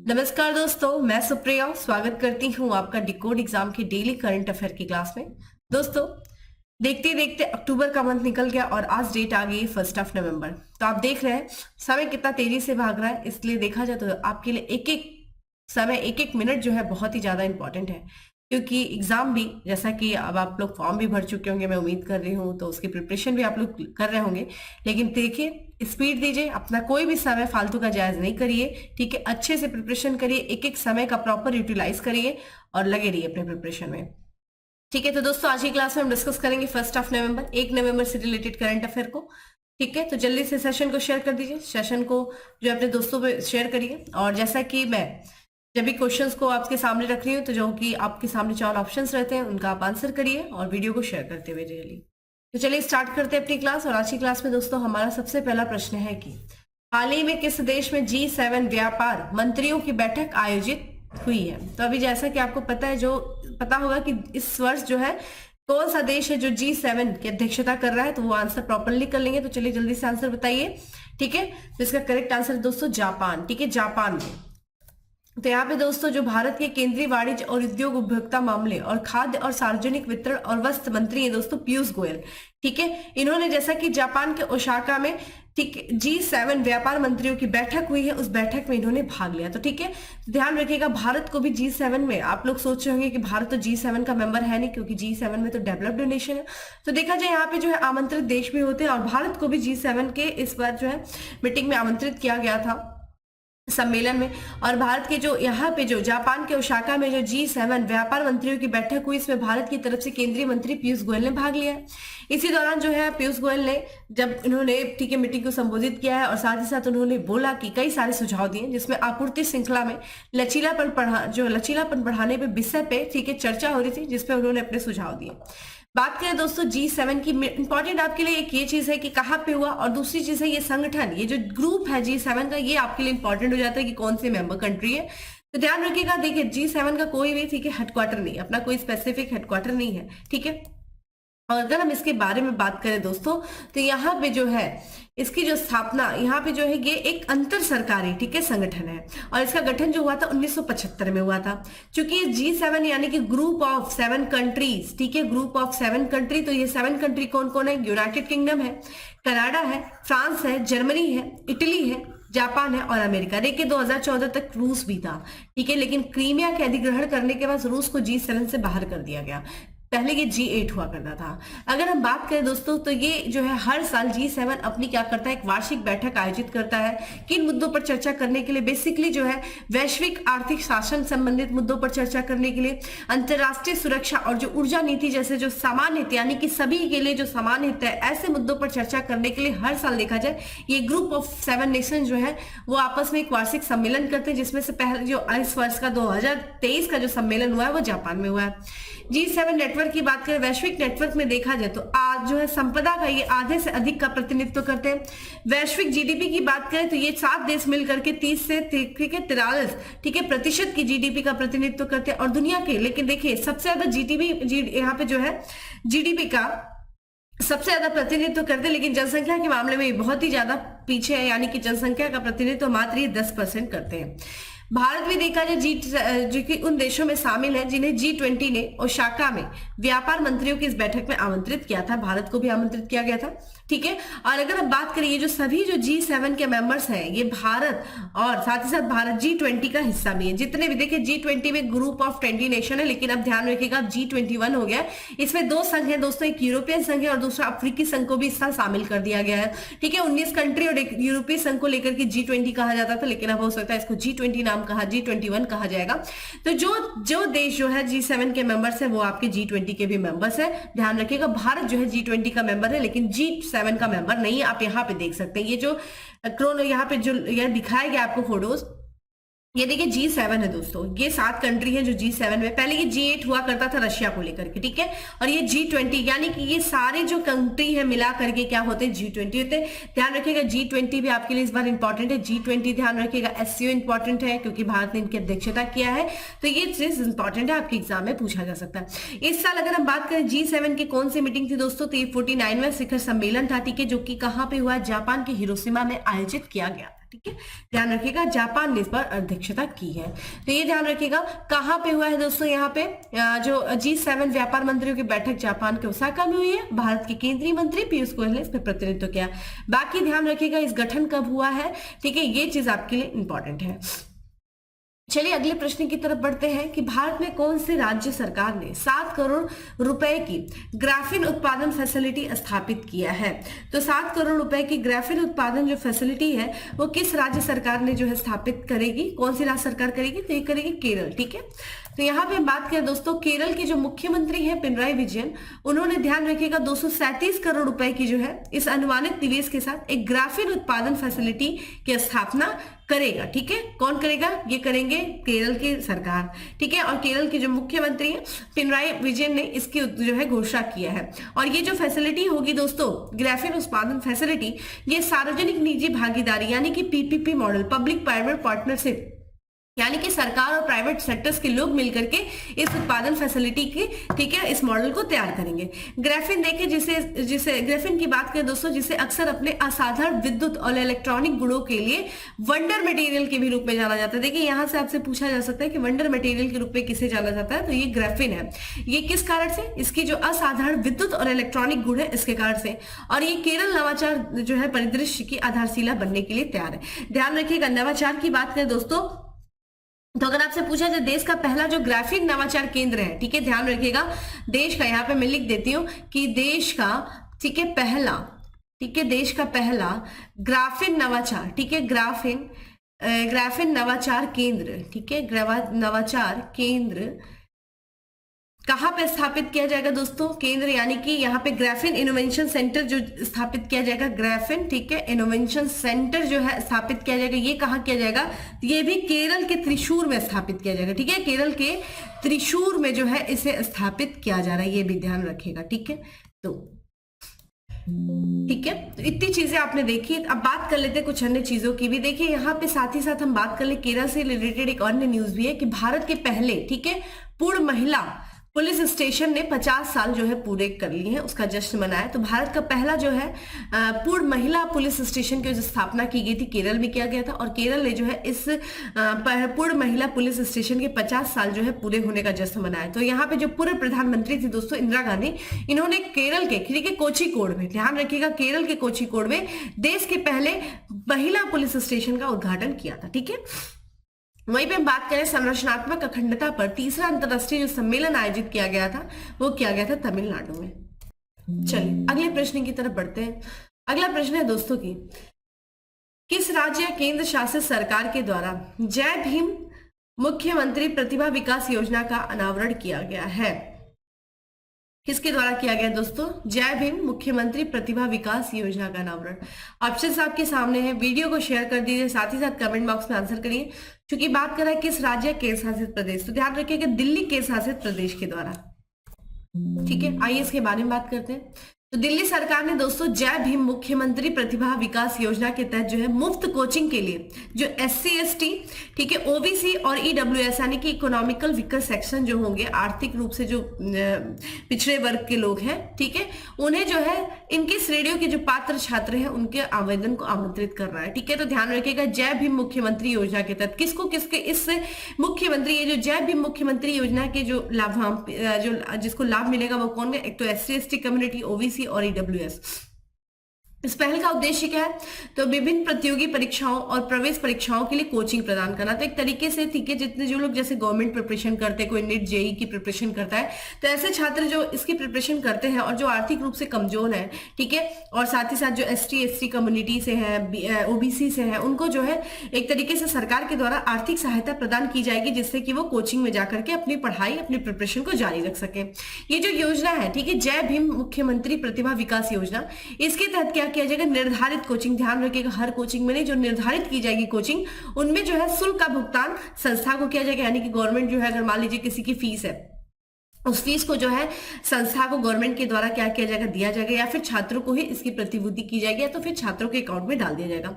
नमस्कार दोस्तों, मैं सुप्रिया स्वागत करती हूँ आपका डिकोड एग्जाम के डेली करंट अफेयर की क्लास में। दोस्तों, देखते देखते अक्टूबर का मंथ निकल गया और आज डेट आ गई 1 नवंबर। तो आप देख रहे हैं समय कितना तेजी से भाग रहा है। इसलिए देखा जाए तो आपके लिए एक एक समय, एक एक मिनट जो है बहुत ही ज्यादा इंपॉर्टेंट है, क्योंकि एग्जाम भी, जैसा कि अब आप लोग फॉर्म भी भर चुके होंगे, मैं उम्मीद कर रही हूँ, तो उसकी प्रिपरेशन भी आप लोग कर रहे होंगे। लेकिन देखिए, स्पीड दीजिए, अपना कोई भी समय फालतू का जायज नहीं करिए। ठीक है, अच्छे से प्रिपरेशन करिए, एक एक समय का प्रॉपर यूटिलाइज करिए और लगे रहिए अपने प्रिपरेशन में। ठीक है, तो दोस्तों आज की क्लास में हम डिस्कस करेंगे 1 नवंबर, 1 नवंबर से रिलेटेड करंट अफेयर को। ठीक है, तो जल्दी से सेशन को शेयर कर दीजिए, सेशन को जो अपने दोस्तों पे शेयर करिए। और जैसा कि मैं जब भी क्वेश्चंस को आपके सामने रख रही हूँ, तो जो कि आपके सामने 4 ऑप्शंस रहते हैं, उनका आप आंसर करिए और वीडियो को शेयर करते हुए रियली। तो चलिए स्टार्ट करते हैं अपनी क्लास। और आज की क्लास में दोस्तों हमारा सबसे पहला प्रश्न है कि हाल ही में किस देश में G7 व्यापार मंत्रियों की बैठक आयोजित हुई है। तो अभी जैसा कि आपको पता है, जो पता होगा कि इस वर्ष जो है कौन सा देश है जो G7 की अध्यक्षता कर रहा है, तो वो आंसर प्रॉपरली कर लेंगे। तो चलिए जल्दी से आंसर बताइए। ठीक है, तो इसका करेक्ट आंसर दोस्तों जापान। ठीक है, जापान में। तो यहाँ पे दोस्तों जो भारत के केंद्रीय वाणिज्य और उद्योग, उपभोक्ता मामले और खाद्य और सार्वजनिक वितरण और वस्त्र मंत्री है दोस्तों पीयूष गोयल। ठीक है, इन्होंने जैसा कि जापान के ओसाका में ठीक G7 व्यापार मंत्रियों की बैठक हुई है, उस बैठक में इन्होंने भाग लिया। तो ठीक है, ध्यान रखिएगा, भारत को भी G7 में, आप लोग सोच रहे होंगे कि भारत तो G7 का मेंबर है नहीं, क्योंकि G7 में तो डेवलप्ड नेशन है। तो देखा जाए यहाँ पे जो है आमंत्रित देश भी होते हैं, और भारत को भी G7 के इस बार जो है मीटिंग में आमंत्रित किया गया था, सम्मेलन में। और भारत के जो यहाँ पे जो जापान के ओसाका में जो G7 व्यापार मंत्रियों की बैठक हुई, इसमें भारत की तरफ से केंद्रीय मंत्री पीयूष गोयल ने भाग लिया है। इसी दौरान जो है पीयूष गोयल ने, जब इन्होंने ठीक है मीटिंग को संबोधित किया है, और साथ ही साथ उन्होंने बोला कि कई सारे सुझाव दिए, जिसमें आपूर्ति श्रृंखला में लचीलापन बढ़ाने पे विषय पे ठीक है चर्चा हो रही थी, जिसपे उन्होंने अपने सुझाव दिए। बात करें दोस्तों G7 की, इंपॉर्टेंट आपके लिए एक ये चीज है कि कहाँ पे हुआ, और दूसरी चीज है ये संगठन, ये जो ग्रुप है G7 का, ये आपके लिए इंपॉर्टेंट हो जाता है कि कौन से मेंबर कंट्री है। तो ध्यान रखिएगा, देखिए G7 का कोई भी ठीक है हेडक्वार्टर नहीं, अपना कोई स्पेसिफिक हेडक्वार्टर नहीं है। ठीक है, और अगर हम इसके बारे में बात करें दोस्तों, तो यहाँ पे जो है इसकी जो स्थापना, यहाँ पे जो है ये एक अंतर सरकारी ठीक है संगठन है, और इसका गठन जो हुआ था 1975 में हुआ था। क्योंकि G7 यानी कि ग्रुप ऑफ 7 कंट्रीज, ठीक है, ग्रुप ऑफ 7 कंट्री। तो ये 7 कंट्री कौन कौन है? यूनाइटेड किंगडम है, कनाडा है, फ्रांस है, जर्मनी है, इटली है, जापान है और अमेरिका। देखिए 2014 तक रूस भी था, ठीक है, लेकिन क्रीमिया के अधिग्रहण करने के बाद रूस को G7 से बाहर कर दिया गया। पहले ये G8 हुआ करता था। अगर हम बात करें दोस्तों, तो ये जो है हर साल G7 अपनी क्या करता है, एक वार्षिक बैठक आयोजित करता है। किन मुद्दों पर चर्चा करने के लिए? बेसिकली जो है वैश्विक आर्थिक शासन संबंधित मुद्दों पर चर्चा करने के लिए, अंतरराष्ट्रीय सुरक्षा और जो ऊर्जा नीति जैसे जो समान हित, यानी कि सभी के लिए जो समान हित है, ऐसे मुद्दों पर चर्चा करने के लिए हर साल देखा जाए ये ग्रुप ऑफ 7 नेशन जो है वो आपस में एक वार्षिक सम्मेलन करते हैं, जिसमें से पहले जो इस वर्ष का 2023 का जो सम्मेलन हुआ है वो जापान में हुआ है। G7 नेटवर्क की बात करें, वैश्विक नेटवर्क में देखा जाए तो आज जो है संपदा का ये आधे से अधिक का प्रतिनिधित्व करते हैं। वैश्विक जीडीपी की बात करें तो ये 7 देश मिलकर के 30 से ठीक है 43 ठीक है प्रतिशत की जीडीपी का प्रतिनिधित्व करते हैं, और दुनिया के, लेकिन देखिए सबसे ज्यादा यहाँ पे जो है जीडीपी का सबसे ज्यादा प्रतिनिधित्व करते हैं, लेकिन जनसंख्या के मामले में बहुत ही ज्यादा पीछे है, यानी कि जनसंख्या का प्रतिनिधित्व मात्र ये 10% करते हैं। भारत भी देखा जाए जो कि उन देशों में शामिल है जिन्हें G20 ने ओसाका में व्यापार मंत्रियों की इस बैठक में आमंत्रित किया था। भारत को भी आमंत्रित किया गया था। ठीक है, और अगर हम बात करें ये जो सभी जो G7 के मेंबर्स हैं, ये भारत और साथ ही साथ भारत G20 का हिस्सा भी है। जितने भी देखिए G20 में ग्रुप ऑफ 20 नेशन है, लेकिन अब ध्यान रखिएगा अब G21 हो गया है। इसमें 2 संघ है दोस्तों, एक यूरोपियन संघ है और दूसरा अफ्रीकी संघ को भी इस साल शामिल कर दिया गया है। ठीक है, 19 कंट्री और एक यूरोपीय संघ को लेकर के G20 कहा जाता था, लेकिन अब हो सकता है इसको G20 नाम कहा, G21 कहा जाएगा। तो जो देश जो है G7 के मेंबर्स है वो आपके G20 के भी मेंबर्स है। ध्यान रखिएगा, भारत जो है G20 का मेंबर है, लेकिन G7 का मेंबर नहीं है। आप यहाँ पे देख सकते हैं ये जो यहाँ पे जो यह दिखाया गया आपको फोटोज, ये देखिए G7 है दोस्तों, ये 7 कंट्री है जो G7 में। पहले ये G8 हुआ करता था रशिया को लेकर के, ठीक है, और ये G20 यानी कि ये सारे जो कंट्री है मिला करके क्या होते हैं, G20 होते हैं। ध्यान रखिएगा G20 भी आपके लिए इस बार इंपॉर्टेंट है। G20 ध्यान रखिएगा, SCO इंपॉर्टेंट है क्योंकि भारत ने इनकी अध्यक्षता किया है, तो ये चीज इंपॉर्टेंट है, आपके एग्जाम में पूछा जा सकता है। इस साल अगर हम बात करें G7 की कौन सी मीटिंग थी दोस्तों, तो ये 49वां शिखर सम्मेलन था, ठीक है, जो कि कहाँ पे हुआ, जापान के हिरोशिमा में आयोजित किया गया। ठीक है, ध्यान रखिएगा, जापान ने इस पर अध्यक्षता की है। तो ये ध्यान रखिएगा कहाँ पे हुआ है दोस्तों, यहाँ पे जो G7 व्यापार मंत्रियों की बैठक जापान के ओसाका में हुई है। भारत के केंद्रीय मंत्री पीयूष गोयल ने इस पर प्रतिनिधित्व किया। बाकी ध्यान रखिएगा इस गठन कब हुआ है, ठीक है, ये चीज आपके लिए इंपॉर्टेंट है। चलिए अगले प्रश्न की तरफ बढ़ते हैं कि भारत में कौन से राज्य सरकार ने 7 करोड़ रुपए की ग्राफीन उत्पादन फैसिलिटी स्थापित किया है। तो 7 करोड़ रुपए की ग्राफीन उत्पादन जो फैसिलिटी है वो किस राज्य सरकार ने जो है स्थापित करेगी, कौन सी राज्य सरकार करेगी, तो ये करेगी केरल। ठीक है, तो यहाँ पे बात करें दोस्तों, केरल के जो मुख्यमंत्री हैं पिनराई विजयन, उन्होंने ध्यान रखिएगा 237 करोड़ रुपए की जो है इस अनुमानित निवेश के साथ एक ग्राफीन उत्पादन फैसिलिटी की स्थापना करेगा। ठीक है, कौन करेगा, ये करेंगे केरल की सरकार। ठीक है, और केरल के जो मुख्यमंत्री हैं पिनराई विजयन ने इसकी जो है घोषणा किया है। और ये जो फैसिलिटी होगी दोस्तों, ग्राफीन उत्पादन फैसिलिटी, ये सार्वजनिक निजी भागीदारी यानी कि PPP model, public private partnership, यानी कि सरकार और प्राइवेट सेक्टर्स के लोग मिलकर के इस उत्पादन फैसिलिटी की, ठीक है, इस मॉडल को तैयार करेंगे। ग्राफीन देखिए, जिसे ग्राफीन की बात करें दोस्तों, जिसे अक्सर अपने असाधारण विद्युत और इलेक्ट्रॉनिक गुणों के लिए वंडर मटेरियल के भी रूप में जाना जाता है। देखिए यहां से आपसे पूछा जा सकता है कि वंडर मटेरियल के रूप में किसे जाना जाता है, तो ये ग्राफीन है। ये किस कारण से, इसकी जो असाधारण विद्युत और इलेक्ट्रॉनिक गुण है इसके कारण से, और ये केरल नवाचार जो है परिदृश्य की आधारशिला बनने के लिए तैयार है। ध्यान रखिएगा, नवाचार की बात करें दोस्तों, तो अगर आपसे पूछा जाए देश का पहला जो ग्राफीन नवाचार केंद्र है, ठीक है, ध्यान रखिएगा देश का, यहाँ पे मैं लिख देती हूँ कि देश का, ठीक है, पहला, ठीक है, देश का पहला ग्राफीन नवाचार, ठीक है, ग्राफीन नवाचार केंद्र, ठीक है, नवाचार केंद्र कहाँ पे स्थापित किया जाएगा दोस्तों, केंद्र यानी कि यहाँ पे ग्राफीन इनोवेशन सेंटर जो स्थापित किया जाएगा, ग्राफीन, ठीक है, इनोवेशन सेंटर जो है स्थापित किया जाएगा। ये कहाँ किया जाएगा, ये भी केरल के त्रिशूर में स्थापित किया जाएगा। ठीक है, केरल के त्रिशूर में जो है इसे स्थापित किया जा रहा है, ये भी ध्यान रखिएगा। ठीक है, तो ठीक है, तो इतनी चीजें आपने देखी। अब बात कर लेते हैं कुछ अन्य चीजों की भी। देखिए यहाँ पे साथ ही साथ हम बात कर ले, केरल से रिलेटेड एक अन्य न्यूज भी है कि भारत के पहले, ठीक है, पूर्ण महिला पुलिस स्टेशन ने 50 साल जो है पूरे कर लिए हैं, उसका जश्न मनाया। तो भारत का पहला जो है पूर्ण महिला पुलिस स्टेशन की जो स्थापना की गई थी केरल में किया गया था, और केरल ने जो है इस पूर्ण महिला पुलिस स्टेशन के 50 साल जो है पूरे होने का जश्न मनाया। तो यहाँ पे जो पूर्व प्रधानमंत्री थी दोस्तों इंदिरा गांधी, इन्होंने केरल के, ठीक है, कोझिकोड में, ध्यान रखिएगा, केरल के कोझिकोड में देश के पहले महिला पुलिस स्टेशन का उद्घाटन किया था। ठीक है, वहीं पे हम बात करें संरचनात्मक अखंडता पर, तीसरा अंतरराष्ट्रीय जो सम्मेलन आयोजित किया गया था वो किया गया था तमिलनाडु में। चलिए अगले प्रश्न की तरफ बढ़ते हैं। अगला प्रश्न है दोस्तों की, किस राज्य या केंद्र शासित सरकार के द्वारा जय भीम मुख्यमंत्री प्रतिभा विकास योजना का अनावरण किया गया है? किसके द्वारा किया गया दोस्तों? जय भीम मुख्यमंत्री प्रतिभा विकास योजना का अनावरण। ऑप्शन आपके सामने है, वीडियो को शेयर कर दीजिए, साथ ही साथ कमेंट बॉक्स में आंसर करिए। क्योंकि बात कर रहा है किस राज्य केंद्र शासित प्रदेश, तो ध्यान रखिएगा दिल्ली केंद्र शासित प्रदेश के द्वारा। ठीक है, आइए इसके बारे में बात करते हैं। तो दिल्ली सरकार ने दोस्तों जय भीम मुख्यमंत्री प्रतिभा विकास योजना के तहत जो है मुफ्त कोचिंग के लिए जो SC ST, ठीक है, OBC और EWS यानी कि इकोनॉमिकल वीकर सेक्शन जो होंगे, आर्थिक रूप से जो पिछड़े वर्ग के लोग हैं, ठीक है, उन्हें जो है इनकी श्रेणियों के जो पात्र छात्र हैं उनके आवेदन को आमंत्रित कर रहा है। ठीक है, तो ध्यान रखिएगा जय भीम मुख्यमंत्री योजना के तहत किसके इस मुख्यमंत्री, ये जो जय भीम मुख्यमंत्री योजना के जो जिसको लाभ मिलेगा वो कौन है? एक तो SC ST कम्युनिटी, OBC और EWS। इस पहल का उद्देश्य क्या है? तो विभिन्न प्रतियोगी परीक्षाओं और प्रवेश परीक्षाओं के लिए कोचिंग प्रदान करना। तो एक तरीके से, ठीक है, जितने जो लोग जैसे गवर्नमेंट प्रिपरेशन करते हैं, कोई नीट JEE की प्रिपरेशन करता है, तो ऐसे छात्र जो इसकी प्रिपरेशन करते हैं और जो आर्थिक रूप से कमजोर है, ठीक है, और साथ ही साथ जो ST ST कम्युनिटी से है, OBC से है, उनको जो है एक तरीके से सरकार के द्वारा आर्थिक सहायता प्रदान की जाएगी, जिससे कि वो कोचिंग में जाकर के अपनी पढ़ाई, अपनी प्रिपरेशन को जारी रख सके। ये जो योजना है, ठीक है, जय भीम मुख्यमंत्री प्रतिभा विकास योजना, इसके तहत क्या किया जाएगा? निर्धारित कोचिंग, ध्यान रखिएगा हर कोचिंग में नहीं, जो निर्धारित की जाएगी कोचिंग, उनमें जो है शुल्क का भुगतान संस्था को किया जाएगा। यानी कि गवर्नमेंट जो है, अगर मान लीजिए किसी की फीस है उस फीस को जो है संस्था को गवर्नमेंट के द्वारा क्या किया जाएगा, दिया जाएगा, या फिर छात्रों को ही इसकी प्रतिपूर्ति की जाएगी, या तो फिर छात्रों के अकाउंट में डाल दिया जाएगा।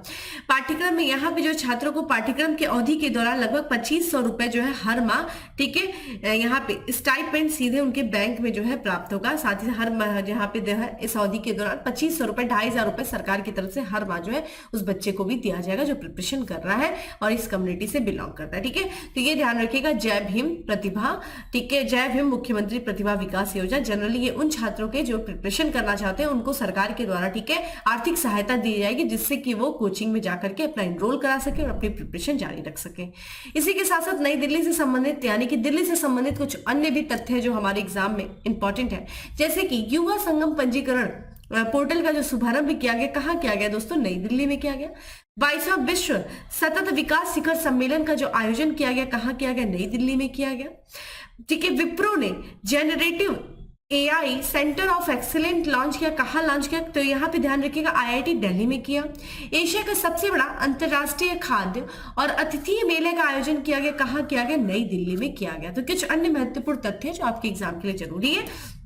पाठ्यक्रम में यहाँ पे जो छात्रों को पाठ्यक्रम के अवधि के दौरान लगभग 2500 रुपए जो है हर माह, ठीक है, यहाँ पे स्टाइपेंड सीधे उनके बैंक में जो है प्राप्त होगा। साथ ही हर माह यहाँ पे जो है इस अवधि के दौरान 2500 रुपए, 2500 रुपए सरकार की तरफ से हर माह जो है उस बच्चे को भी दिया जाएगा जो प्रिपरेशन कर रहा है और इस कम्युनिटी से बिलोंग करता है। ठीक है, तो ये ध्यान रखिएगा। जय भीम प्रतिभा, ठीक है, जय भीम मुख्यमंत्री प्रतिभा विकास योजना, जनरली ये उन छात्रों के जो प्रिपरेशन करना चाहते हैं उनको सरकार के द्वारा, ठीक है, आर्थिक सहायता दी जाएगी जिससे कि वो कोचिंग में जाकर के अपना एनरोल करा सके और अपनी प्रिपरेशन जारी रख सके। इसी के साथ साथ नई दिल्ली से संबंधित, यानी कि दिल्ली से संबंधित कुछ अन्य भी तथ्य है जो हमारे एग्जाम में इंपॉर्टेंट है, जैसे कि युवा संगम पंजीकरण पोर्टल का जो शुभारंभ किया गया, कहाँ किया गया दोस्तों, नई दिल्ली में किया गया। 22वां विश्व सतत विकास शिखर सम्मेलन का जो आयोजन किया गया, कहाँ किया गया, नई दिल्ली में किया गया। ठीक है, विप्रो ने generative AI centre of excellent launch किया, कहाँ लॉन्च किया, तो यहाँ पे ध्यान रखिएगा आईआईटी दिल्ली में किया। एशिया का सबसे बड़ा अंतरराष्ट्रीय खाद्य और अतिथि मेले का आयोजन किया गया, कहाँ किया गया, नई दिल्ली में किया गया। तो कुछ अन्य महत्वपूर्ण तथ्य जो आपके एग्जाम के लिए जरूरी है।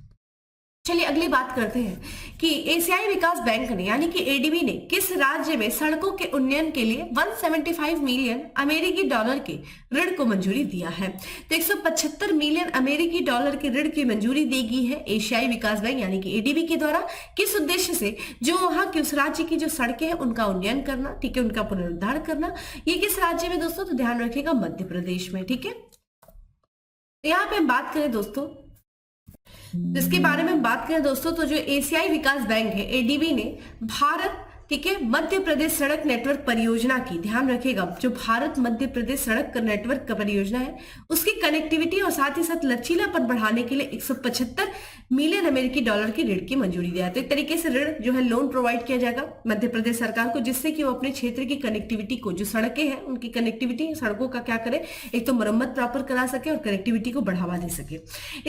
चलिए अगली बात करते हैं कि एशियाई विकास बैंक ने, यानी कि एडीबी ने किस राज्य में सड़कों के उन्नयन के लिए 175 मिलियन अमेरिकी डॉलर के ऋण को मंजूरी दिया है। तो 175 मिलियन अमेरिकी डॉलर के ऋण की मंजूरी दी गई है एशियाई विकास बैंक यानी कि एडीबी के द्वारा। किस उद्देश्य से, जो वहां के उस राज्य की जो सड़कें हैं उनका उन्नयन करना, ठीक है, उनका पुनरुद्धार करना। ये किस राज्य में दोस्तों, तो ध्यान रखिएगा मध्य प्रदेश में। ठीक है, यहाँ पे हम बात करें दोस्तों, इसके बारे में बात करें दोस्तों, तो जो एशियाई विकास बैंक है एडीबी ने भारत, ठीक है, मध्य प्रदेश सड़क नेटवर्क परियोजना की, ध्यान रखिएगा, जो भारत मध्य प्रदेश सड़क नेटवर्क परियोजना है उसकी कनेक्टिविटी और साथ ही साथ लचीलापन बढ़ाने के लिए 175 मिलियन अमेरिकी डॉलर की ऋण की मंजूरी दिया है। तो एक तरीके से ऋण जो है लोन प्रोवाइड किया जाएगा मध्य प्रदेश सरकार को, जिससे कि वो अपने क्षेत्र की कनेक्टिविटी को, जो सड़कें हैं उनकी कनेक्टिविटी, सड़कों का क्या करे, एक तो मरम्मत प्रॉपर करा सके और कनेक्टिविटी को बढ़ावा दे सके।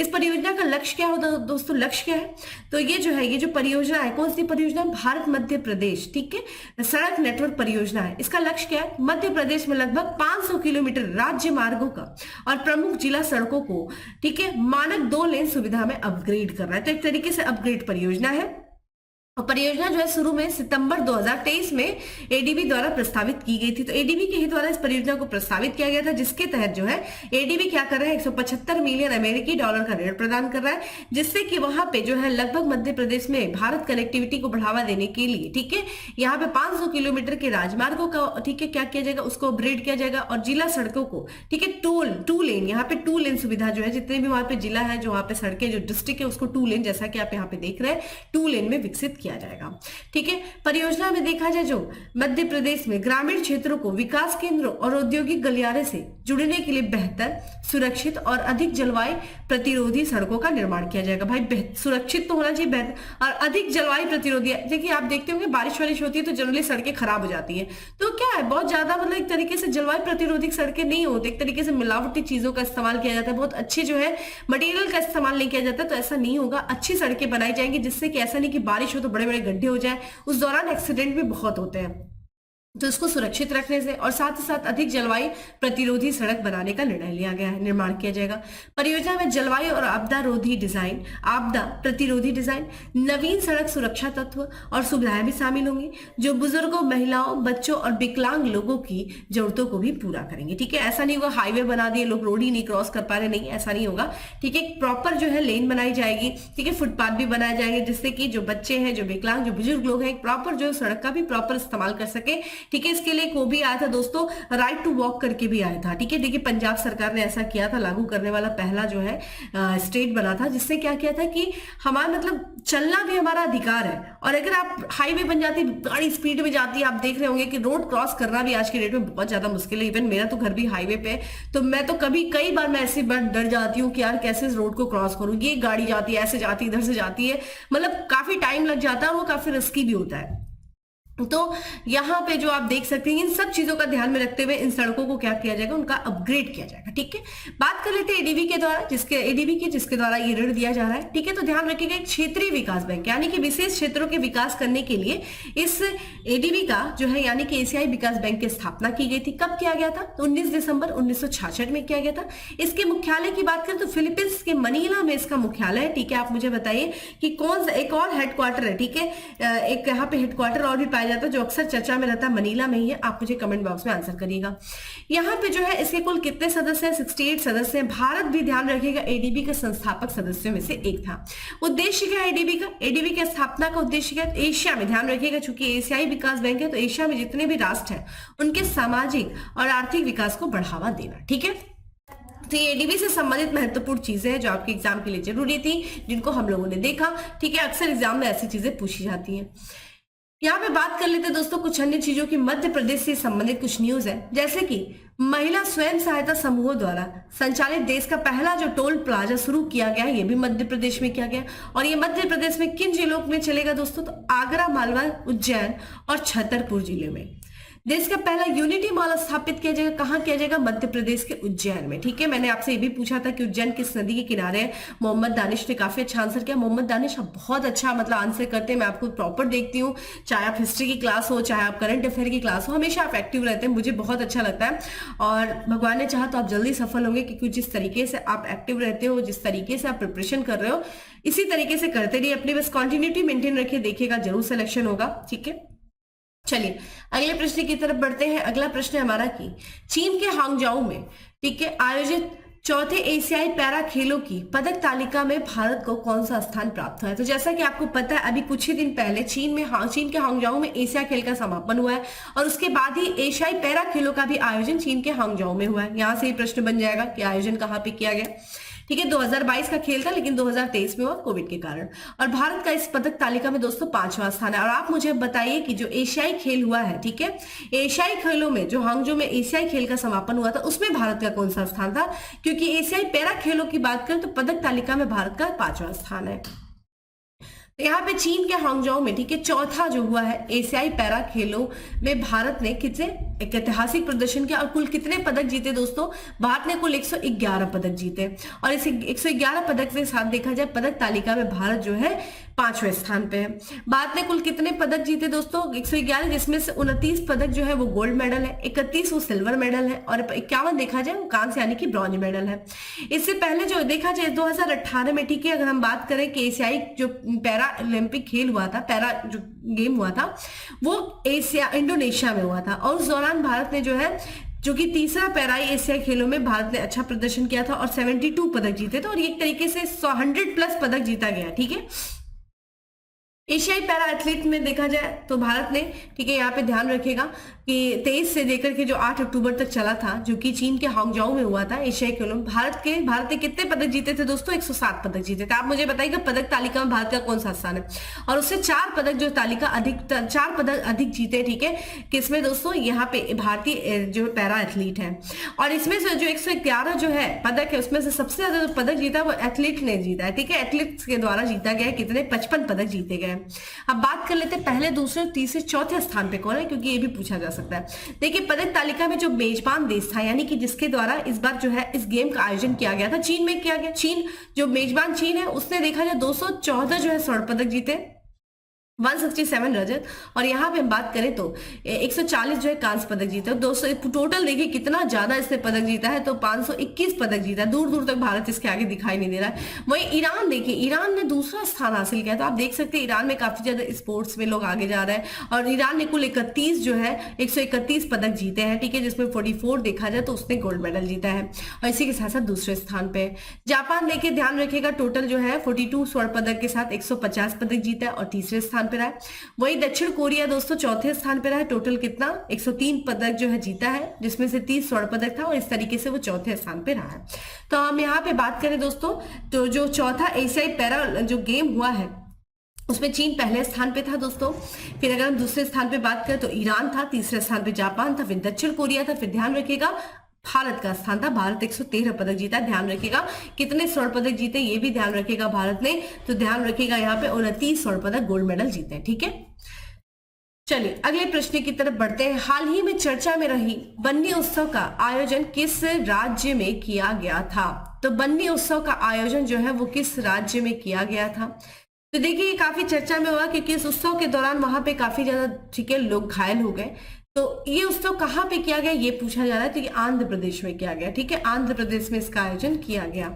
इस परियोजना का लक्ष्य क्या होता है दोस्तों, लक्ष्य क्या है, तो ये जो है, ये जो परियोजना है, कौन सी परियोजना, भारत मध्य प्रदेश, ठीक है, सड़क नेटवर्क परियोजना है। इसका लक्ष्य क्या है, मध्य प्रदेश में लगभग 500 किलोमीटर राज्य मार्गों का और प्रमुख जिला सड़कों को, ठीक है, मानक 2 लेन सुविधा में अपग्रेड कर रहा है। तो एक तरीके से अपग्रेड परियोजना है। और परियोजना जो है शुरू में सितंबर 2023 में एडीबी द्वारा प्रस्तावित की गई थी। तो एडीबी के ही द्वारा इस परियोजना को प्रस्तावित किया गया था, जिसके तहत जो है एडीबी क्या कर रहा है, 175 मिलियन अमेरिकी डॉलर का ऋण प्रदान कर रहा है, जिससे कि वहां पे जो है लगभग मध्य प्रदेश में भारत कनेक्टिविटी को बढ़ावा देने के लिए, ठीक है, यहाँ पे 500 किलोमीटर के राजमार्गों का, ठीक है, क्या किया जाएगा, उसको अपग्रेड किया जाएगा और जिला सड़कों को, ठीक है, टू लेन, यहाँ पे 2 लेन सुविधा जो है, जितने भी वहां पे जिला है, जो वहां पे सड़कें, जो डिस्ट्रिक्ट है, उसको 2 लेन, जैसा कि आप यहाँ पे देख रहे हैं, 2 लेन में विकसित किया जाएगा। ठीक है, परियोजना में देखा जाए जो मध्य प्रदेश में ग्रामीण क्षेत्रों को विकास केंद्रों और औद्योगिक गलियारे से जुड़ने के लिए बेहतर, सुरक्षित और अधिक जलवायु प्रतिरोधी सड़कों का निर्माण किया जाएगा। भाई सुरक्षित तो होना चाहिए, बेहतर और अधिक जलवायु प्रतिरोधी। देखिए आप देखते होंगे बारिश वारिश होती है तो जनरली सड़कें खराब हो जाती है, तो क्या है, बहुत ज्यादा मतलब एक तरीके से जलवायु प्रतिरोधी सड़कें नहीं होती, एक तरीके से मिलावटी चीजों का इस्तेमाल किया जाता है, बहुत अच्छे जो है मटेरियल का इस्तेमाल नहीं किया जाता। तो ऐसा नहीं होगा, अच्छी सड़कें बनाई जाएंगी, जिससे कि ऐसा नहीं कि बारिश हो तो बड़े बड़े गड्ढे हो जाए, उस दौरान एक्सीडेंट भी बहुत होते हैं। तो इसको सुरक्षित रखने से और साथ ही साथ अधिक जलवायु प्रतिरोधी सड़क बनाने का निर्णय लिया गया है, निर्माण किया जाएगा। परियोजना में जलवायु और आपदा रोधी डिजाइन, आपदा प्रतिरोधी डिजाइन, नवीन सड़क सुरक्षा तत्व और सुविधाएं भी शामिल होंगी, जो बुजुर्गों, महिलाओं, बच्चों और विकलांग लोगों की जरूरतों को भी पूरा करेंगे। ठीक है, ऐसा नहीं होगा हाईवे बना दिए, लोग रोड ही नहीं क्रॉस कर पा रहे, नहीं, ऐसा नहीं होगा। ठीक है, प्रॉपर जो है लेन बनाई जाएगी, ठीक है, फुटपाथ भी बनाए जाएंगे, जिससे कि जो बच्चे हैं, जो विकलांग, जो बुजुर्ग लोग हैं, प्रॉपर जो सड़क का भी प्रॉपर इस्तेमाल कर सके। ठीक है, इसके लिए वो भी आया था दोस्तों, राइट टू वॉक करके भी आया था। ठीक है, देखिए पंजाब सरकार ने ऐसा किया था, लागू करने वाला पहला जो है स्टेट बना था, जिससे क्या किया था कि हमारा मतलब चलना भी हमारा अधिकार है। और अगर आप हाईवे बन जाती, गाड़ी स्पीड में जाती है, आप देख रहे होंगे कि रोड क्रॉस करना भी आज के डेट में बहुत ज्यादा मुश्किल है। इवन मेरा तो घर भी हाईवे पे है, तो मैं तो कई बार मैं ऐसे डर जाती हूँ कि यार कैसे रोड को क्रॉस करूँ, ये गाड़ी जाती है, ऐसे जाती है, इधर से जाती है, मतलब काफी टाइम लग जाता है और वो काफी रिस्की भी होता है। तो यहाँ पे जो आप देख सकते हैं, इन सब चीजों का ध्यान में रखते हुए इन सड़कों को क्या किया जाएगा, उनका अपग्रेड किया जाएगा। ठीक है, बात कर लेते हैं एडीबी के द्वारा, जिसके द्वारा ये ऋण दिया जा रहा है। ठीक है, तो ध्यान रखिएगा, एक क्षेत्रीय विकास बैंक यानी कि विशेष क्षेत्रों के विकास करने के लिए इस एडीबी का जो है यानी कि एशियाई विकास बैंक की स्थापना की गई थी। कब किया गया था? तो 19 दिसंबर 1966 में किया गया था। इसके मुख्यालय की बात करें तो फिलीपींस के मनीला में इसका मुख्यालय है। ठीक है, आप मुझे बताइए कि कौन सा एक और हेडक्वार्टर है। ठीक है, एक यहाँ पे हेडक्वार्टर और भी पाया जाता है जो अक्सर चर्चा में रहता है, मनीला में ही है। आप मुझे कमेंट बॉक्स में आंसर करिएगा। यहाँ पे जो है इसके कुल कितने सदस्य हैं? 68 सदस्य हैं। भारत भी ध्यान रखिएगा एडीबी के संस्थापक सदस्यों में से एक था। उद्देश्य क्या है एडीबी का? एडीबी की स्थापना का उद्देश्य क्या है? एशिया में, ध्यान रखिएगा चूंकि एशियाई विकास बैंक है तो एशिया में जितने भी राष्ट्र हैं उनके सामाजिक और आर्थिक विकास को बढ़ावा देना। ठीक है, तो ये एडीबी से संबंधित महत्वपूर्ण चीजें हैं जो आपके एग्जाम के लिए जरूरी थी, जिनको हम लोगों ने देखा। ठीक है, अक्सर एग्जाम में ऐसी चीजें पूछी जाती हैं। यहाँ पे बात कर लेते हैं दोस्तों कुछ अन्य चीजों की। मध्य प्रदेश से संबंधित कुछ न्यूज है, जैसे कि महिला स्वयं सहायता समूहों द्वारा संचालित देश का पहला जो टोल प्लाजा शुरू किया गया है, ये भी मध्य प्रदेश में किया गया। और ये मध्य प्रदेश में किन जिलों में चलेगा दोस्तों? तो आगरा, मालवा, उज्जैन और छतरपुर जिले में। देश का पहला यूनिटी मॉल स्थापित किया जाएगा। कहाँ किया जाएगा? मध्य प्रदेश के उज्जैन में। ठीक है, मैंने आपसे ये भी पूछा था कि उज्जैन किस नदी के किनारे है। मोहम्मद दानिश ने काफी अच्छा आंसर किया। मोहम्मद दानिश आप बहुत अच्छा आंसर करते हैं, मैं आपको प्रॉपर देखती हूँ, चाहे आप हिस्ट्री की क्लास हो चाहे आप करंट अफेयर की क्लास हो, हमेशा आप एक्टिव रहते हैं, मुझे बहुत अच्छा लगता है। और भगवान ने चाहा तो आप जल्दी सफल होंगे, क्योंकि जिस तरीके से आप एक्टिव रहते हो, जिस तरीके से आप प्रिपरेशन कर रहे हो, इसी तरीके से करते रहिए, अपनी बस कंटिन्यूटी मेंटेन रखिए, देखिएगा जरूर सिलेक्शन होगा। ठीक है, चलिए अगले प्रश्न की तरफ बढ़ते हैं। अगला प्रश्न है हमारा कि चीन के हांगजाऊ में, ठीक है, आयोजित चौथे एशियाई पैरा खेलों की पदक तालिका में भारत को कौन सा स्थान प्राप्त हुआ है? तो जैसा कि आपको पता है, अभी कुछ ही दिन पहले चीन के हांगजाऊ में एशिया खेल का समापन हुआ है और उसके बाद ही एशियाई पैरा खेलों का भी आयोजन चीन के हांगजाऊ में हुआ है। यहां से ही प्रश्न बन जाएगा कि आयोजन कहाँ पे किया गया। ठीक है, 2022 का खेल था, लेकिन 2023 में हुआ कोविड के कारण। और भारत का इस पदक तालिका में दोस्तों 5वां स्थान है। और आप मुझे बताइए कि जो एशियाई खेल हुआ है, ठीक है, एशियाई खेलों में जो हांगजो में एशियाई खेल का समापन हुआ था, उसमें भारत का कौन सा स्थान था? क्योंकि एशियाई पैरा खेलों की बात करें तो पदक तालिका में भारत का 5वां स्थान है। तो यहाँ पे चीन के हांगजाऊ में, ठीक है, चौथा जो हुआ है एशियाई पैरा खेलों में भारत ने कितने एक ऐतिहासिक प्रदर्शन किया और कुल कितने पदक जीते दोस्तों? भारत ने कुल 111 पदक जीते। और इस 111 पदक के साथ देखा जाए पदक तालिका में भारत जो है 5वें स्थान पे है। भारत ने कुल कितने पदक जीते दोस्तों? 111, जिसमें से 29 पदक जो है वो गोल्ड मेडल है, 31 वो सिल्वर मेडल है और 51 देखा जाए वो कांस्य यानी कि ब्रॉन्ज मेडल है। इससे पहले जो देखा जाए 2018 में, ठीक है, अगर हम बात करें कि एशियाई जो पैरा ओलंपिक खेल हुआ था, पैरा जो गेम हुआ था, वो इंडोनेशिया में हुआ था। और उस दौरान भारत ने जो है, जो कि तीसरा पैरा एशियाई खेलों में भारत ने अच्छा प्रदर्शन किया था और 72 पदक जीते थे और एक तरीके से 100+ पदक जीता गया। ठीक है, एशियाई पैरा एथलीट में देखा जाए तो भारत ने, ठीक है, यहाँ पे ध्यान रखिएगा कि 23 से लेकर के जो 8 अक्टूबर तक चला था, जो कि चीन के हांगजाऊ में हुआ था एशियाई खेलों में, भारत ने कितने पदक जीते थे दोस्तों? 107 पदक जीते थे। आप मुझे बताइएगा पदक तालिका में भारत का कौन सा स्थान है? और उससे 4 पदक जो तालिका अधिक 4 पदक अधिक जीते। ठीक है, किसमें दोस्तों? यहाँ पे भारतीय जो पैरा एथलीट है। और इसमें से जो 111 जो है पदक है, उसमें से सबसे ज्यादा जो पदक जीता वो एथलीट ने जीता है। ठीक है, एथलीट्स के द्वारा जीता गया। कितने? 55 पदक जीते गए। अब बात कर लेते हैं पहले, दूसरे, तीसरे, चौथे स्थान पे कौन है, क्योंकि ये भी पूछा जा सकता है। देखिए, पदक तालिका में जो मेजबान देश था, यानी कि जिसके द्वारा इस बार जो है इस गेम का आयोजन किया गया था, चीन में किया गया। चीन जो मेजबान चीन है, उसने देखा जाए 214 जो है स्वर्ण पदक जीते, 167 रजत, और यहाँ पे हम बात करें तो 140 जो है कांस्य पदक जीता। 200 टोटल देखिए कितना ज्यादा इसने पदक जीता है, तो 521 पदक जीता। दूर दूर तक भारत इसके आगे दिखाई नहीं दे रहा है। वहीं ईरान देखिए, ईरान ने दूसरा स्थान हासिल किया। तो आप देख सकते हैं ईरान में काफी ज्यादा स्पोर्ट्स में लोग आगे जा रहे हैं और ईरान ने कुल 31 जो है 131 पदक जीते हैं। ठीक है, जिसमें 44 देखा जाए तो उसने गोल्ड मेडल जीता है और इसी के साथ साथ दूसरे स्थान पे जापान। देखिए ध्यान रखिएगा, टोटल जो है 42 स्वर्ण पदक के साथ 150 पदक जीता है और तीसरे स्थान पे रहा है। वही दक्षिण कोरिया दोस्तों चौथे स्थान पे रहा है। टोटल कितना? 103 पदक जो है जीता है, जिसमें से 30 स्वर्ण पदक था और इस तरीके से वो चौथे स्थान पे रहा है। तो हम यहाँ पे बात करें दोस्तों, तो जो चौथा एशियाई पैरा जो गेम हुआ है उसमें चीन पहले स्थान पे था दोस्तों। फिर अगर हम दूसरे स्थान पे बात करें तो ईरान था, तीसरे स्थान पे जापान था, फिर दक्षिण कोरिया था, फिर ध्यान रखिएगा भारत का स्थान था। भारत 113 पदक जीता। ध्यान रखिएगा कितने स्वर्ण पदक जीते ये भी ध्यान रखिएगा भारत ने, तो ध्यान रखिएगा यहाँ पे 29 स्वर्ण पदक गोल्ड मेडल जीते। ठीक है, चलिए अगले प्रश्न की तरफ बढ़ते हैं। हाल ही में चर्चा में रही बन्नी उत्सव का आयोजन किस राज्य में किया गया था? तो बन्नी उत्सव का आयोजन जो है वो किस राज्य में किया गया था? तो देखिए ये काफी चर्चा में हुआ क्योंकि इस उत्सव के दौरान वहां पे काफी ज्यादा ठीक है लोग घायल हो गए। तो ये उत्सव कहाँ पे किया गया ये पूछा जा रहा है। तो ये आंध्र प्रदेश में किया गया, ठीक है, आंध्र प्रदेश में इसका आयोजन किया गया।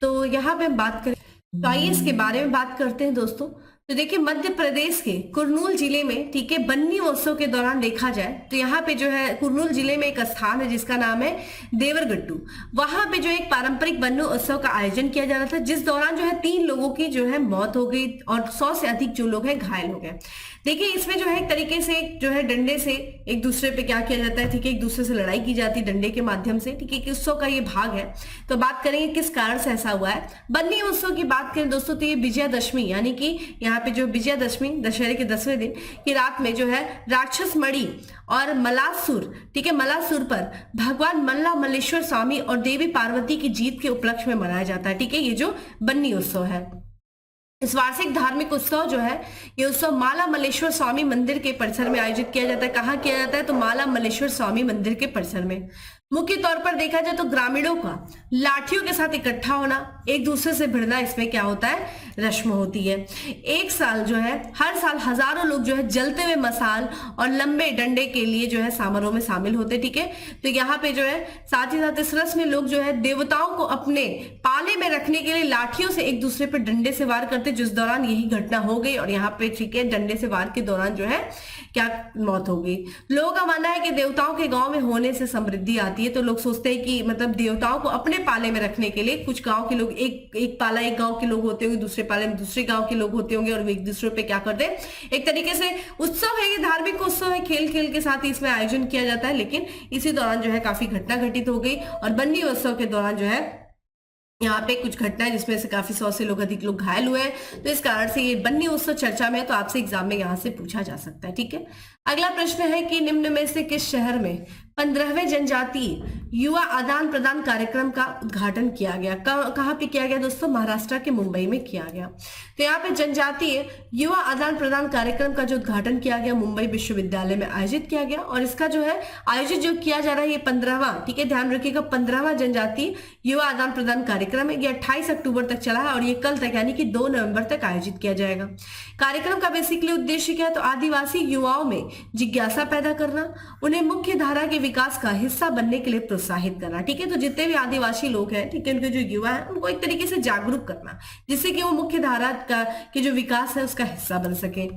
तो यहाँ पे हम बात करें तो आइए इसके बारे में बात करते हैं दोस्तों। तो देखिए मध्य प्रदेश के कुरनूल जिले में ठीक है बन्नी उत्सव के दौरान देखा जाए तो यहाँ पे जो है कुरनूल जिले में एक स्थान है जिसका नाम है देवरगट्टू। वहां पे जो एक पारंपरिक बन्नी उत्सव का आयोजन किया जा रहा था जिस दौरान जो है 3 लोगों की जो है मौत हो गई और 100 से अधिक जो लोग हैं घायल हो गए। देखिए इसमें जो है एक तरीके से जो है डंडे से एक दूसरे पे क्या किया जाता है, ठीक है, एक दूसरे से लड़ाई की जाती है डंडे के माध्यम से, ठीक है, कि उत्सव का ये भाग है। तो बात करेंगे किस कारण से ऐसा हुआ है। बन्नी उत्सव की बात करें दोस्तों तो ये विजयादशमी यानी कि यहाँ पे जो विजयादशमी दशहरे के 10वें दिन की रात में जो है राक्षस मणि और मलासुर, ठीक है, मलासुर पर भगवान मल्ला मल्लेश्वर स्वामी और देवी पार्वती की जीत के उपलक्ष्य में मनाया जाता है, ठीक है, ये जो बन्नी उत्सव है। इस वार्षिक धार्मिक उत्सव जो है ये उत्सव माला मल्लेश्वर स्वामी मंदिर के परिसर में आयोजित किया जाता है। कहाँ किया जाता है? तो माला मल्लेश्वर स्वामी मंदिर के परिसर में। मुख्य तौर पर देखा जाए तो ग्रामीणों का लाठियों के साथ इकट्ठा होना, एक दूसरे से भिड़ना, इसमें क्या होता है, रस्म होती है। एक साल जो है हर साल हजारों लोग जो है जलते हुए मसाल और लंबे डंडे के लिए जो है समारोह में शामिल होते, ठीक है। तो यहाँ पे जो है साथ ही साथ इस रस्म में लोग जो है देवताओं को अपने पाले में रखने के लिए लाठियों से एक दूसरे पर डंडे से वार करते, जिस दौरान यही घटना हो गई और यहाँ पे ठीक है डंडे से वार के दौरान जो है क्या मौत हो गई। लोगों का मानना है कि देवताओं के गांव में होने से समृद्धि आती है। तो लोग सोचते हैं कि मतलब देवताओं को अपने पाले में रखने के लिए कुछ गांव के लोग एक पाला एक गांव के लोग होते होंगे, दूसरे पाले में दूसरे गांव के लोग होते होंगे और एक दूसरे पे क्या करते हैं, एक तरीके से उत्सव है, ये धार्मिक उत्सव है, खेल खेल के साथ ही इसमें आयोजन किया जाता है। लेकिन इसी दौरान जो है काफी घटना घटित हो गई और बन्नी उत्सव के दौरान जो है यहाँ पे कुछ घटना है जिसमें से काफी 100 से अधिक लोग घायल हुए हैं। तो इस कारण से ये बन्नी उत्सव चर्चा में है, तो आपसे एग्जाम में यहाँ से पूछा जा सकता है, ठीक है। अगला प्रश्न है कि निम्न में से किस शहर में 15वें जनजातीय युवा आदान प्रदान कार्यक्रम का उद्घाटन किया गया? कहाँ पे किया गया दोस्तों? महाराष्ट्र के मुंबई में किया गया। तो यहाँ पे जनजातीय युवा आदान प्रदान कार्यक्रम का जो उद्घाटन किया गया मुंबई विश्वविद्यालय में आयोजित किया गया और इसका जो है आयोजित जो किया जा रहा है ये 15वां, ठीक है, ध्यान रखिएगा, 15वां जनजातीय युवा आदान प्रदान कार्यक्रम है। ये 28 अक्टूबर तक चला है और ये कल तक यानी कि 2 नवंबर तक आयोजित किया जाएगा। कार्यक्रम का बेसिकली उद्देश्य क्या है? तो आदिवासी युवाओं में जिज्ञासा पैदा करना, उन्हें मुख्य धारा के विकास का हिस्सा बनने के लिए प्रोत्साहित करना, ठीक है। तो जितने भी आदिवासी लोग हैं, ठीक है, उनके जो युवा है उनको एक तरीके से जागरूक करना जिससे कि वो मुख्य धारा का के जो विकास है उसका हिस्सा बन सके।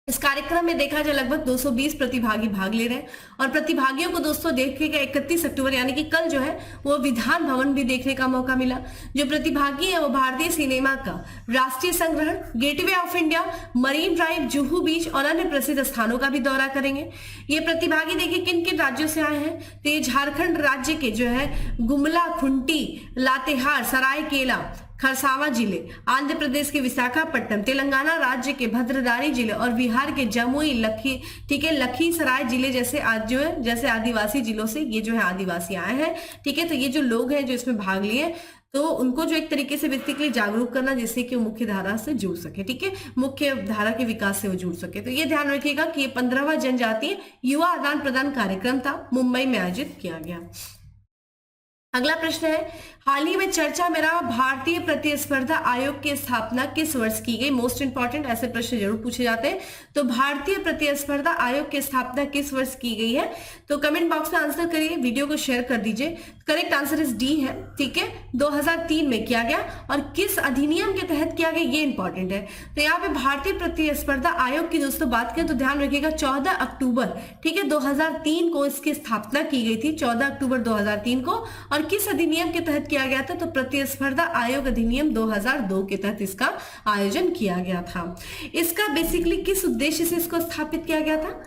इस कार्यक्रम में देखा जाए लगभग 220 प्रतिभागी भाग ले रहे हैं और प्रतिभागियों को दोस्तों देखिएगा 31 अक्टूबर यानी कि कल जो है वो विधान भवन भी देखने का मौका मिला। जो प्रतिभागी है वो भारतीय सिनेमा का राष्ट्रीय संग्रहण, gateway of India, marine drive, Juhu beach और अन्य प्रसिद्ध स्थानों का भी दौरा करेंगे। ये प्रतिभागी देखिए किन किन राज्यों से आए हैं। तो ये झारखंड राज्य के जो है गुमला, खुंटी, लातेहार, सरायकेला, खरसावा जिले, आंध्र प्रदेश के विशाखापट्टनम, तेलंगाना राज्य के भद्रदारी जिले और बिहार के जमुई, लखीसराय जिले जैसे जो है जैसे आदिवासी जिलों से ये जो है आदिवासी आए हैं, ठीक है। तो ये जो लोग हैं जो इसमें भाग लिए तो उनको जो एक तरीके से बेसिकली जागरूक करना जिससे कि वो मुख्य धारा से जुड़ सके, ठीक है, मुख्य धारा के विकास से वो जुड़ सके। तो ये ध्यान रखिएगा कि ये 15वां जनजातीय युवा आदान प्रदान कार्यक्रम था, मुंबई में आयोजित किया गया। अगला प्रश्न है हाल ही में चर्चा में रहा भारतीय प्रतिस्पर्धा आयोग की स्थापना किस वर्ष की गई? मोस्ट इंपॉर्टेंट, ऐसे प्रश्न जरूर पूछे जाते हैं। तो भारतीय प्रतिस्पर्धा आयोग की स्थापना किस वर्ष की गई है? तो कमेंट बॉक्स में आंसर करिए, वीडियो को शेयर कर दीजिए। करेक्ट आंसर इज डी है, ठीक है, 2003 में किया गया। और किस अधिनियम के तहत किया गया ये इंपॉर्टेंट है। तो यहाँ पे भारतीय प्रतिस्पर्धा आयोग की दोस्तों बात करें तो ध्यान रखिएगा 14 अक्टूबर, ठीक है, 2003 को इसकी स्थापना की गई थी, 14 अक्टूबर 2003 को। और किस अधिनियम के तहत किया गया था? तो प्रतिस्पर्धा आयोग अधिनियम 2002 के तहत इसका आयोजन किया गया था। इसका बेसिकली किस उद्देश्य से इसको स्थापित किया गया था?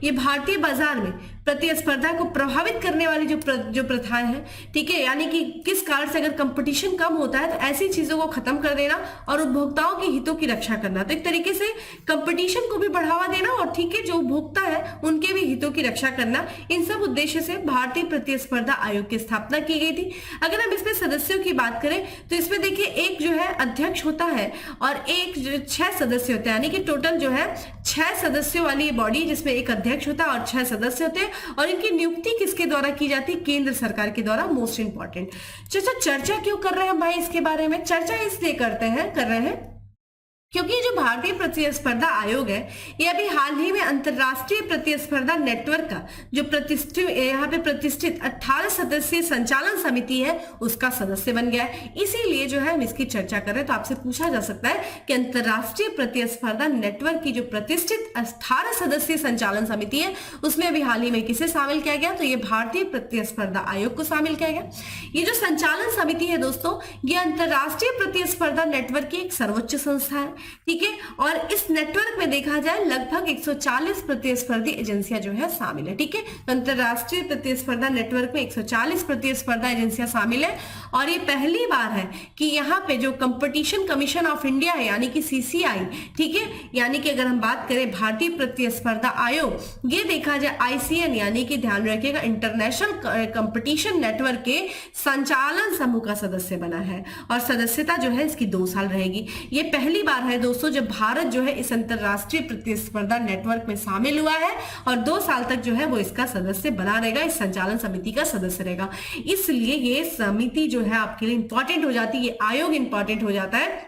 ये भारतीय बाजार में प्रतिस्पर्धा को प्रभावित करने वाली जो प्रथाएं हैं, ठीक है, यानी कि किस कारण से अगर कंपटीशन कम होता है तो ऐसी चीजों को खत्म कर देना और उपभोक्ताओं के हितों की रक्षा करना। तो एक तरीके से कंपटीशन को भी बढ़ावा देना और ठीक है जो उपभोक्ता है उनके भी हितों की रक्षा करना, इन सब उद्देश्य से भारतीय प्रतिस्पर्धा आयोग की स्थापना की गई थी। अगर हम इसमें सदस्यों की बात करें तो इसमें देखिए एक जो है अध्यक्ष होता है और एक जो 6 सदस्य होते हैं, यानी कि टोटल जो है 6 सदस्यों वाली बॉडी जिसमें एक अध्यक्ष होता है और 6 सदस्य होते हैं। और इनकी नियुक्ति किसके द्वारा की जाती है? केंद्र सरकार के द्वारा। Most important. चर्चा क्यों कर रहे हैं भाई इसके बारे में? चर्चा इसलिए कर रहे हैं क्योंकि जो भारतीय प्रतिस्पर्धा आयोग है ये अभी हाल ही में अंतरराष्ट्रीय प्रतिस्पर्धा नेटवर्क का जो यहाँ पे प्रतिष्ठित 18 सदस्यीय संचालन समिति है उसका सदस्य बन गया है। इसीलिए जो है हम इसकी चर्चा कर रहे हैं। तो आपसे पूछा जा सकता है कि अंतरराष्ट्रीय प्रतिस्पर्धा नेटवर्क की जो प्रतिष्ठित 18 सदस्यीय संचालन समिति है उसमें अभी हाल ही में किसे शामिल किया गया? तो ये भारतीय प्रतिस्पर्धा आयोग को शामिल किया गया। ये जो संचालन समिति है दोस्तों ये अंतरराष्ट्रीय प्रतिस्पर्धा नेटवर्क की एक सर्वोच्च संस्था है, ठीक है। और इस नेटवर्क में देखा जाए लगभग 140 प्रतिस्पर्धी एजेंसियां जो है शामिल है, ठीक है। तो अंतरराष्ट्रीय प्रतिस्पर्धा नेटवर्क में 140 प्रतिस्पर्धा एजेंसियां शामिल है और ये पहली बार है कि यहाँ पे जो कंपटीशन कमीशन ऑफ इंडिया है यानी कि सीसीआई, ठीक है, यानी कि अगर हम बात करें भारतीय प्रतिस्पर्धा आयोग, ये देखा जाए आईसीएन यानी कि ध्यान रखिएगा इंटरनेशनल कंपटीशन नेटवर्क के संचालन समूह का सदस्य बना है और सदस्यता जो है इसकी 2 साल रहेगी। ये पहली बार है दोस्तों जब भारत जो है इस अंतरराष्ट्रीय प्रतिस्पर्धा नेटवर्क में शामिल हुआ है और 2 साल तक जो है वो इसका सदस्य बना रहेगा, इस संचालन समिति का सदस्य रहेगा। इसलिए ये समिति जो है आपके लिए इंपॉर्टेंट हो जाती है, ये आयोग इंपॉर्टेंट हो जाता है,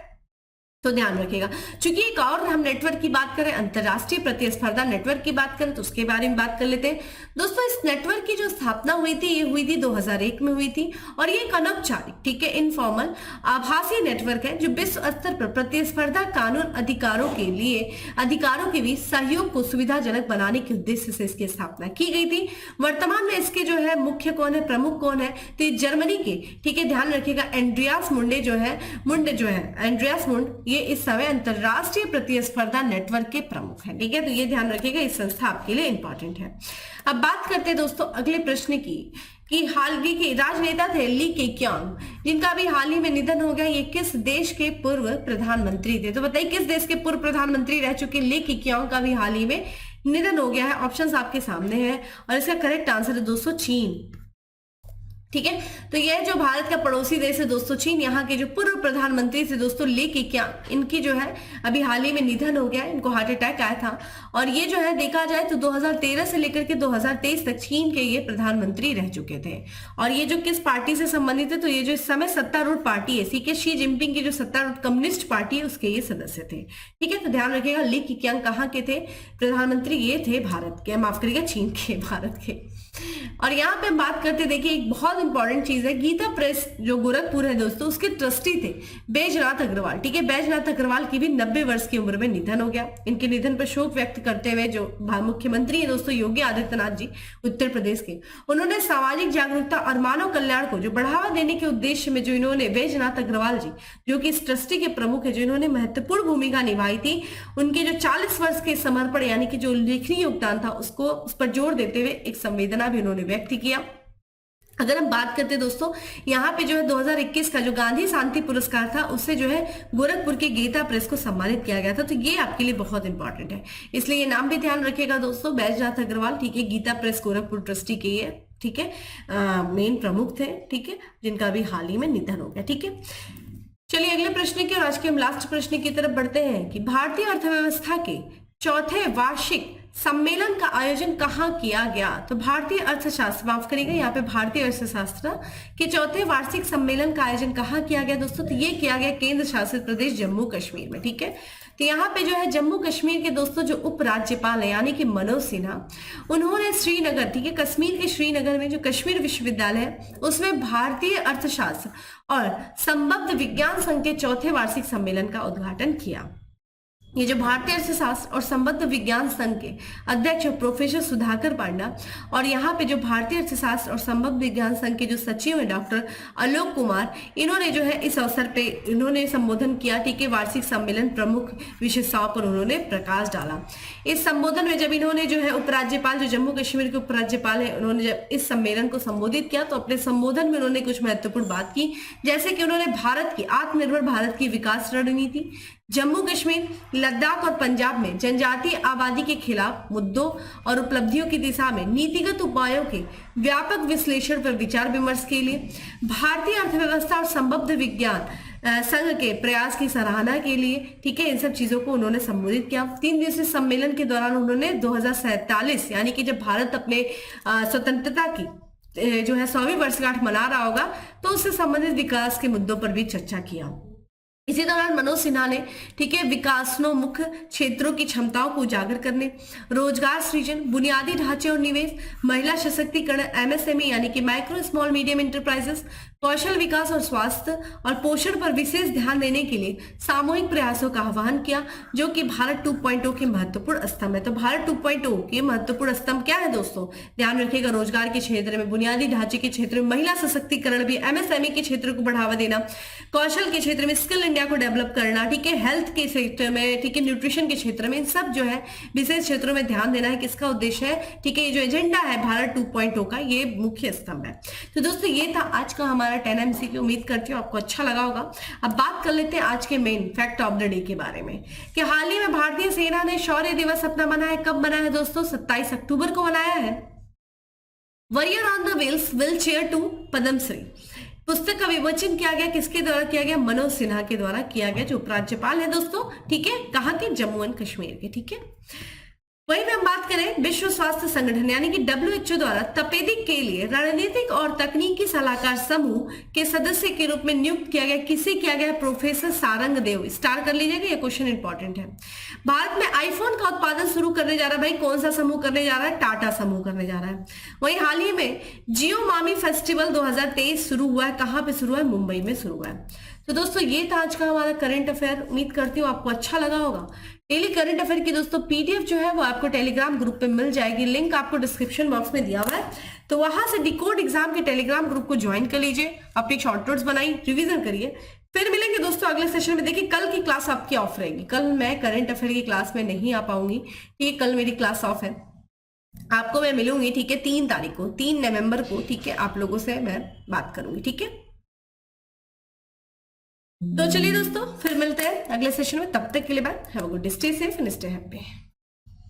तो ध्यान रखिएगा। चूंकि एक और हम नेटवर्क की बात करें, अंतरराष्ट्रीय प्रतिस्पर्धा नेटवर्क की बात करें तो उसके बारे में बात कर लेते हैं। दोस्तों इस नेटवर्क की जो स्थापना हुई थी ये हुई थी 2001 में हुई थी और ये एक अनौपचारिक, ठीक है, इनफॉर्मल आभासी नेटवर्क है जो विश्व स्तर पर प्रतिस्पर्धा कानून अधिकारों के बीच सहयोग को सुविधाजनक बनाने के उद्देश्य से इसकी स्थापना की गई थी। वर्तमान में इसके जो है मुख्य कौन है, प्रमुख कौन है? तो ये जर्मनी के, ठीक है, ध्यान रखिएगा एंड्रियास मुंडे एंड्रियास मुंड ये इस समय अंतरराष्ट्रीय प्रतिस्पर्धा नेटवर्क के प्रमुख हैं, ठीक है। तो ये ध्यान रखिएगा, इस संस्था आपके लिए इंपॉर्टेंट है। अब बात करते हैं दोस्तों अगले प्रश्न की कि हाल ही के राजनेता थे ली केक्यांग, जिनका भी हाल ही में निधन हो गया। ये किस देश के पूर्व प्रधानमंत्री थे? तो बताइए किस देश के पूर्व प्रधानमंत्री रह चुके ली केक्यांग का भी हाल ही में निधन हो गया है। ऑप्शंस आपके सामने है और इसका करेक्ट आंसर है दोस्तों चीन, ठीक है। तो यह जो भारत का पड़ोसी देश है दोस्तों चीन, यहाँ के जो पूर्व प्रधानमंत्री थे दोस्तों ली केक्यांग, इनकी जो है अभी हाल ही में निधन हो गया, इनको हार्ट अटैक आया था और ये जो है देखा जाए तो 2013 से लेकर के 2023 तक चीन के ये प्रधानमंत्री रह चुके थे। और ये जो किस पार्टी से संबंधित है? तो ये जो इस समय सत्तारूढ़ पार्टी है सी के शी जिनपिंग की जो सत्तारूढ़ कम्युनिस्ट पार्टी है उसके ये सदस्य थे, ठीक है। तो ध्यान रखिएगा ली केक्यांग कहाँ के थे प्रधानमंत्री? ये थे भारत के, माफ करिएगा चीन के, भारत के। और यहाँ पे हम बात करते देखिए एक बहुत इंपॉर्टेंट चीज है, गीता प्रेस जो गोरखपुर है दोस्तों उसके ट्रस्टी थे बैजनाथ अग्रवाल, ठीक है। बैजनाथ अग्रवाल की भी 90 वर्ष की उम्र में निधन हो गया। इनके निधन पर शोक व्यक्त करते हुए जो मुख्यमंत्री है दोस्तों योगी आदित्यनाथ जी उत्तर प्रदेश के, उन्होंने सामाजिक जागरूकता और मानव कल्याण को जो बढ़ावा देने के उद्देश्य में जो इन्होंने बैजनाथ अग्रवाल जी जो कि इस ट्रस्टी के प्रमुख है, जो इन्होंने महत्वपूर्ण भूमिका निभाई थी, उनके जो 40 वर्ष के समर्पण यानी कि जो उल्लेखनीय योगदान था उसको उस पर जोर देते हुए एक संवेदना भी उन्होंने व्यक्त किया। अगर हम बात करते हैं दोस्तों यहाँ पे जो है 2021 का जो गांधी शांति पुरस्कार था उससे जो है गोरखपुर के गीता प्रेस को सम्मानित किया गया था। तो ये आपके लिए बहुत इंपॉर्टेंट है, इसलिए ये नाम भी ध्यान रखिएगा दोस्तों, बैजनाथ अग्रवाल, ठीक है। गीता प्रेस गोरखपुर ट्रस्टी के ये, ठीक है, मेन प्रमुख थे, ठीक है, जिनका भी हाल ही में निधन हो गया, ठीक है। चलिए अगले प्रश्न की और आज के हम लास्ट प्रश्न की तरफ बढ़ते हैं कि भारतीय अर्थव्यवस्था के चौथे वार्षिक सम्मेलन का आयोजन कहाँ किया गया? तो भारतीय अर्थशास्त्र, माफ करिएगा यहाँ पे भारतीय अर्थशास्त्र के चौथे वार्षिक सम्मेलन का आयोजन कहाँ किया गया दोस्तों? तो ये किया गया केंद्र शासित प्रदेश जम्मू कश्मीर में, ठीक है। तो यहाँ पे जो है जम्मू कश्मीर के दोस्तों जो उपराज्यपाल है यानी कि मनोज सिन्हा, उन्होंने श्रीनगर, ठीक है, कश्मीर के श्रीनगर में जो कश्मीर विश्वविद्यालय है उसमें भारतीय अर्थशास्त्र और संबद्ध विज्ञान संघ के चौथे वार्षिक सम्मेलन का उद्घाटन किया। ये जो भारतीय अर्थशास्त्र और संबद्ध विज्ञान संघ के अध्यक्ष प्रोफेसर सुधाकर पांडा और यहाँ पे जो भारतीय अर्थशास्त्र और संबद्ध विज्ञान संघ के जो सचिव है डॉक्टर आलोक कुमार, इन्होंने जो है इस अवसर पे इन्होंने संबोधन किया। ठीक है, वार्षिक सम्मेलन प्रमुख विशेषताओं पर उन्होंने प्रकाश डाला। इस संबोधन में जब इन्होंने जो है उपराज्यपाल, जो जम्मू कश्मीर के उपराज्यपाल है, उन्होंने जब इस सम्मेलन को संबोधित किया तो अपने संबोधन में उन्होंने कुछ महत्वपूर्ण बात की, जैसे कि उन्होंने भारत की आत्मनिर्भर भारत की विकास रणनीति, जम्मू कश्मीर, लद्दाख और पंजाब में जनजातीय आबादी के खिलाफ मुद्दों और उपलब्धियों की दिशा में नीतिगत उपायों के व्यापक विश्लेषण पर विचार विमर्श के लिए, भारतीय अर्थव्यवस्था और संबद्ध विज्ञान संघ के प्रयास की सराहना के लिए, ठीक है, इन सब चीजों को उन्होंने संबोधित किया। 3 दिवसीय सम्मेलन के दौरान उन्होंने 2047 यानी कि जब भारत अपने स्वतंत्रता की जो है 100वीं वर्षगांठ मना रहा होगा तो उससे संबंधित विकास के मुद्दों पर भी चर्चा किया। इसी दौरान मनोज सिन्हा ने, ठीक है, विकासोन्मुख क्षेत्रों की क्षमताओं को उजागर करने, रोजगार सृजन, बुनियादी ढांचे और निवेश, महिला सशक्तिकरण, एमएसएमई यानी कि माइक्रो स्मॉल मीडियम इंटरप्राइजेस, कौशल विकास और स्वास्थ्य और पोषण पर विशेष ध्यान देने के लिए सामूहिक प्रयासों का आह्वान किया, जो कि भारत 2.0 के महत्वपूर्ण स्तंभ है। तो भारत 2.0 के महत्वपूर्ण स्तंभ क्या है दोस्तों? ध्यान रखिएगा, रोजगार के क्षेत्र में, बुनियादी ढांचे के क्षेत्र में, महिला सशक्तिकरण भी, एमएसएमई के क्षेत्र को बढ़ावा देना, कौशल के क्षेत्र में स्किल इंडिया को डेवलप करना, ठीक है, हेल्थ के क्षेत्र में, ठीक है, न्यूट्रिशन के क्षेत्र में, इन सब जो है विशेष क्षेत्रों में ध्यान देना है। किसका उद्देश्य है? ठीक है, ये जो एजेंडा है भारत 2.0 का, ये मुख्य स्तंभ है। तो दोस्तों ये था आज का हमारा 10 MCQ। उम्मीद करती हूँ आपको अच्छा लगा होगा। अब बात कर लेते हैं आज के main fact of the day के बारे में कि हाल ही में भारतीय सेना ने शौर्य दिवस अपना मनाया है। कब मनाया है दोस्तों? 27 अक्टूबर को मनाया है। Warrior on the wheels wheelchair to Padmashri पुस्तक का विमोचन किया गया, किसके द्वारा किया गया? मनोज सिन्हा के द्वारा किया गया, जो उपराज्यपाल है दोस्तों, ठीक है, कहाँ के? जम्मू एंड कश्मीर के, ठीक है। वहीं में हम बात करें, विश्व स्वास्थ्य संगठन यानी कि WHO द्वारा तपेदिक के लिए रणनीतिक और तकनीकी सलाहकार समूह के सदस्य के रूप में नियुक्त किया गया, किसे किया गया? प्रोफेसर सारंग देव। स्टार कर लीजिएगा, ये क्वेश्चन इंपॉर्टेंट है। भारत में आईफोन का उत्पादन शुरू करने जा रहा है, भाई कौन सा समूह करने जा रहा है? टाटा समूह करने जा रहा है। वहीं हाल ही में जियो मामी फेस्टिवल 2023 शुरू हुआ है, कहां पे शुरू हुआ है? मुंबई में शुरू हुआ है। तो दोस्तों ये था आज का हमारा करंट अफेयर। उम्मीद करती हूँ आपको अच्छा लगा होगा। डेली करंट अफेयर की दोस्तों PDF जो है वो आपको टेलीग्राम ग्रुप पे मिल जाएगी, लिंक आपको डिस्क्रिप्शन बॉक्स में दिया हुआ है, तो वहां से डिकोड एग्जाम के टेलीग्राम ग्रुप को ज्वाइन कर लीजिए, अपनी शॉर्ट नोट्स बनाइए, रिवीजन करिए। फिर मिलेंगे दोस्तों अगले सेशन में। देखिए कल की क्लास आपकी ऑफ रहेगी, कल मैं करंट अफेयर की क्लास में नहीं आ पाऊंगी, ठीक है, कल मेरी क्लास ऑफ है। आपको मैं मिलूंगी, ठीक है, 3 तारीख को, 3 नवंबर को, ठीक है, आप लोगों से मैं बात करूंगी, ठीक है। तो चलिए दोस्तों फिर मिलते हैं अगले सेशन में, तब तक के लिए bye, have a good day, stay safe and stay happy.